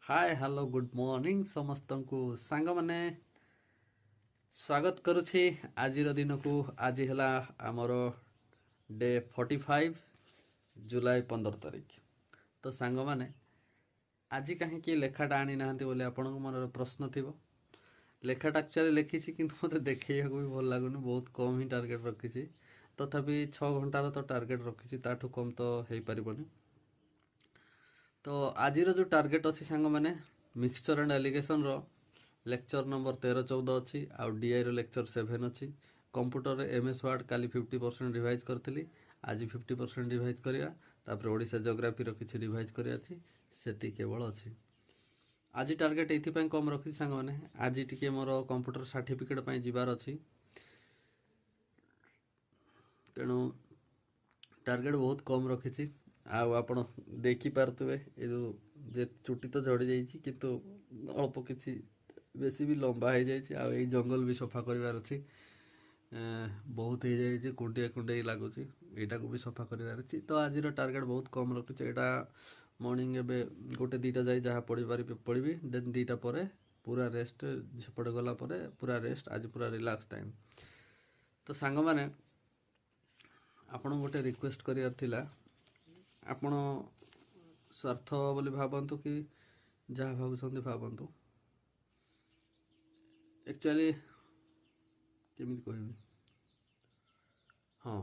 Hi hello good morning समस्त को सांग माने स्वागत करुछि आजिर दिन को। आज है आमर डे 45 जुलाई 15 तारिख। तो सांग माने आज कहीं लेखाटा आनी ना बोले आपण मन प्रश्न थी। लेखाटा एक्चुअली लिखी किंतु मत देखा भी भल लगुनि, बहुत कम ही टार्गेट रखी। तथापि 6 घंटार तो टार्गेट रखी, ताठू कम तो हो पारबनी। तो आज जो टार्गेट अच्छी सांग मैंने मिक्सचर एंड एलिगेशन रो लेक्चर नंबर 13-14 अच्छी आउ डीआई रो लेक्चर 7 अच्छी। कंप्यूटर एमएस वर्ड काली 50% रिवाइज करथिली, आज 50% रिवाइज करिया। तापर ओडिशा जियोग्राफी रो किछि रिवाइज करिया अछि, सेति केवल अछि। आज टार्गेट एथि कम रखी सांग मैंने। आज टिके मोर कंप्यूटर सर्टिफिकेट पई जिबार अछि, तेणु टार्गेट बहुत कम रखी। आपण देखी पारतुवे ए जो जे चुटी तो झड़ी जाइछि किंतु अल्प किछि बेसी भी लंबा हो जाइछि। आ ए जंगल भी सफा करिवार अछि, बहुत हो जाइछि, कुंडिया कुंडे लागुछि, एटा को भी सफा करिवार अछि। तो आज रो टार्गेट बहुत कम रखिछि। एटा मॉर्निंग एबे गोटे दीटा जाई जहा पढि पारि पढिबी, देन दीटा परे पूरा रेस्ट, सेपटे गला परे पूरा रेस्ट। आज पूरा रिलैक्स टाइम। तो सांग माने आपण गोटे रिक्वेस्ट करियार थिला, आपण स्वार्थ बोली भाबंतु कि जहाँ भावुं भावतु। एक्चुअली केमी कहबी, हाँ,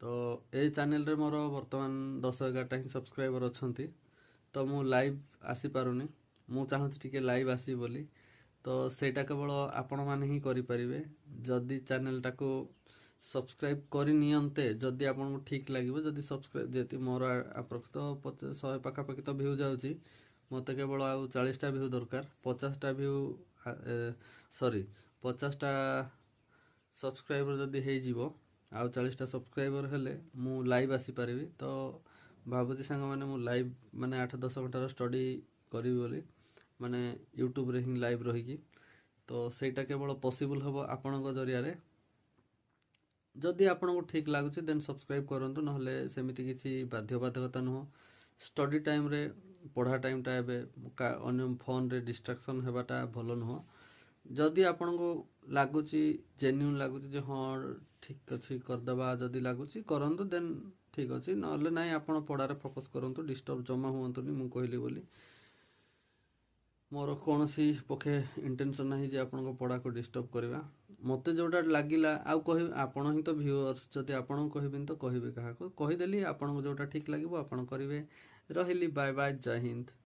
तो ये चैनल रे मोर बर्तमान 10-11 ही सब्सक्राइबर अच्छा। तो मु लाइव आसी पारुनी, मु चाहूँगी टिके लाइव आसी बोली। तो सेटा केवल आपण माने ही करि परिबे जदि चैनल टाको सब्सक्राइब करि नियंते, जदि आपन ठीक लागिबो। जदि सब्सक्राइब जेति मोर अप्रोक्स तो 100 पाखापाखि तो व्यू जाउची, मते केवल आउ 40टा व्यू दरकार। 50टा व्यू सॉरी 50टा सब्सक्राइबर जदि हे जीवो, आउ 40टा सब्सक्राइबर हेले मु लाइव आसी पारिबी। तो भाबुची सांग माने मु लाइव माने 8-10 घंटार स्टडी करिबी बोली, माने यूट्यूब रे ही लाइव रही। तो सेटा केवल पॉसिबल हबो आपनक जरिया रे। जदि आपको ठीक लगुच देन सब्सक्राइब करूँ, नहले सेमिति किसी बाध्यबाधकता नुह। स्टडी टाइम रे पढ़ा टाइमटा एवं अन्य फोन रे डिस्ट्राक्शन होगाटा भल नुह। जदि आपन को लगुच जेन्यून लगुच हाँ ठीक अच्छी करदे, जदि लगुच करूँ देन ठीक अच्छे, नहले ना आप पढ़ार फोकस करूँ, डिस्टर्ब जमा हूँ मु कहली बोली। मोर कौन सी पक्षे इंटेंशन नहीं जे आपन को पढ़ा को डिस्टर्ब करवा। मते जोटा लागिला आउ कहि आपण ही तो व्यूअर्स, जदि आपण कहबिन तो कहबे, क्या कहीदेली आपन को जोटा ठीक लगे आपन करेंगे। रही बाय बाय, जय हिंद।